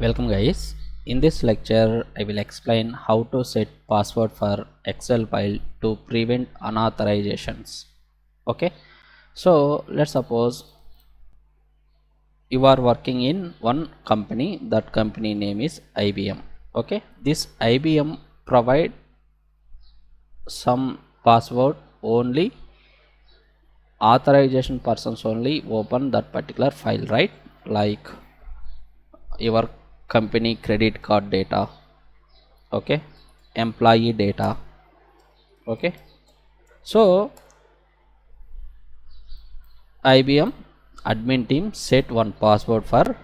Welcome guys. In this lecture I will explain how to set password for Excel file to prevent unauthorizations. Okay, so let's suppose you are working in one company. That company name is IBM. Okay, this IBM provide some password, only authorization persons only open that particular file, right? Like your company credit card data, okay, employee data. Okay, so IBM admin team set one password for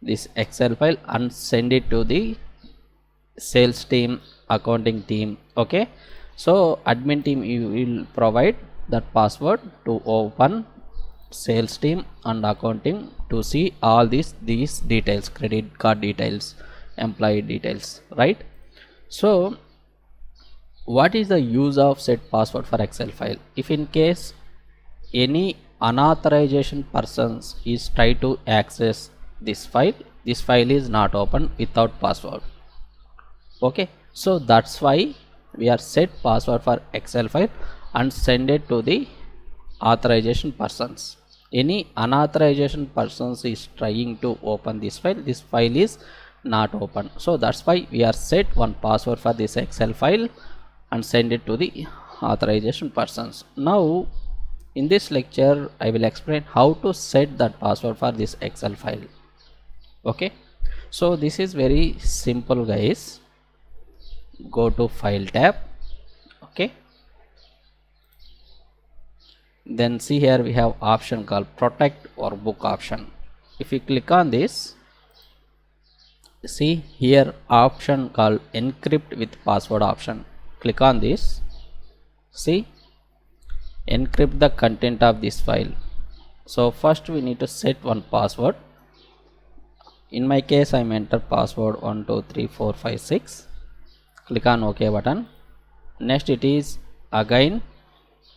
this Excel file and send it to the sales team, accounting team. Okay, so admin team you will provide that password to open sales team and accounting to see all these details, credit card details, employee details, right? So what is the use of set password for Excel file? If in case any unauthorization persons is try to access this file is not open without password. Okay, so that's why we are set password for Excel file and send it to the authorization persons. Any unauthorization persons is trying to open this file is not open, so that's why we are set one password for this Excel file and send it to the authorization persons. Now in this lecture I will explain how to set that password for this Excel file. Okay, so this is very simple guys. Go to file tab. Okay, then see here we have option called protect or book option. If you click on this, see here option called encrypt with password option. Click on this. See, encrypt the content of this file. So first we need to set one password. In my case I enter password 123456. Click on OK button. Next it is again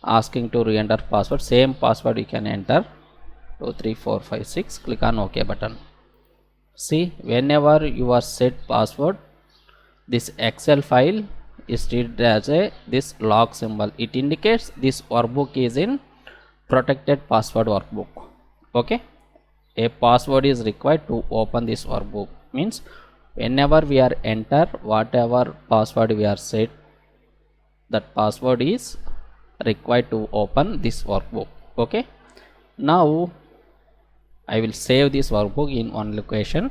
asking to re-enter password. Same password you can enter 23456. Click on OK button. See, whenever you are set password, this Excel file is treated as this log symbol. It indicates this workbook is in protected password workbook. Okay, a password is required to open this workbook. Means whenever we are enter whatever password we are set, that password is required to open this workbook. Okay, now I will save this workbook in one location.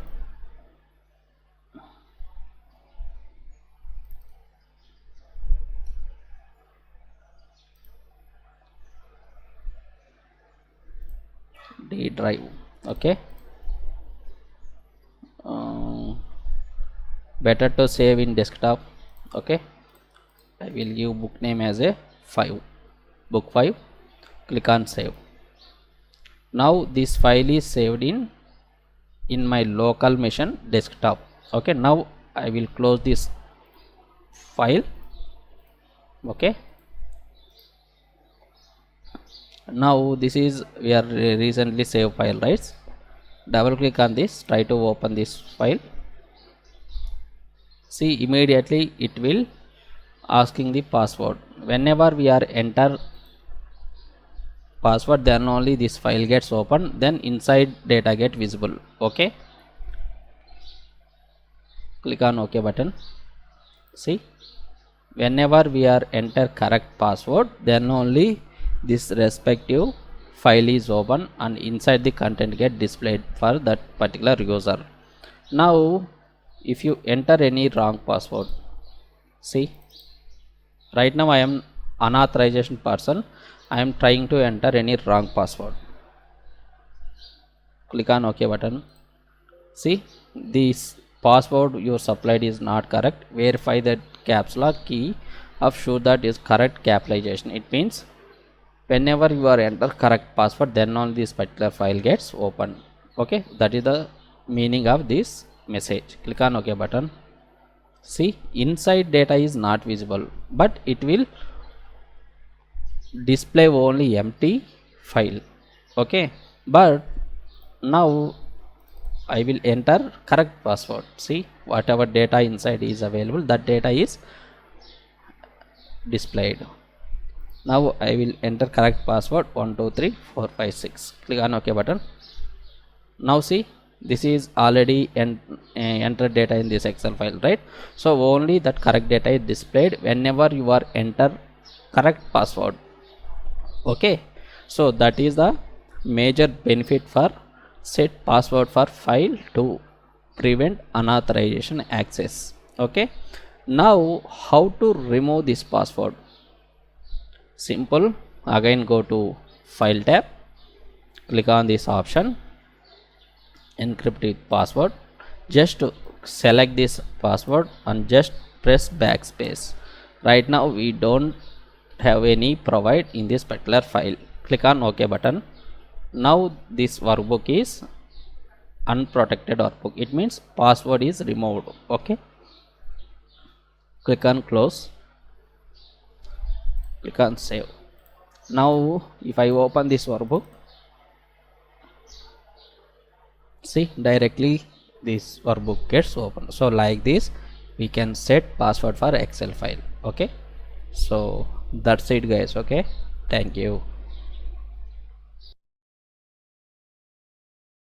D drive. Okay, better to save in desktop. Okay, I will give book name as a 5, book 5. Click on save. Now this file is saved in my local machine desktop. Okay, now I will close this file. Okay, now this is we are recently saved file, right? Double click on this, try to open this file. See, immediately it will asking the password. Whenever we are enter password, then only this file gets open, then inside data get visible. Okay, click on OK button. See, whenever we are enter correct password, then only this respective file is open and inside the content get displayed for that particular user. Now if you enter any wrong password, see, right now I am unauthorization person, I am trying to enter any wrong password. Click on OK button. See, this password you supplied is not correct. Verify that caps lock key of sure that is correct capitalization. It means whenever you are enter correct password, then only this particular file gets open. Okay, that is the meaning of this message. Click on OK button. See, inside data is not visible, but it will display only empty file. Okay, but now I will enter correct password. See, whatever data inside is available, that data is displayed. Now I will enter correct password 123456. Click on OK button. Now see, this is already entered data in this Excel file, right? So only that correct data is displayed whenever you are enter correct password. Okay, so that is the major benefit for set password for file to prevent unauthorization access. Okay, now how to remove this password? Simple. Again go to file tab, click on this option encrypt with password. Just select this password and just press backspace. Right now we don't have any provide in this particular file. Click on OK button. Now this workbook is unprotected workbook. It means password is removed. Okay, click on close, click on save. Now if I open this workbook, see directly this workbook gets open. So like this we can set password for Excel file. Okay, so that's it guys. Okay, thank you.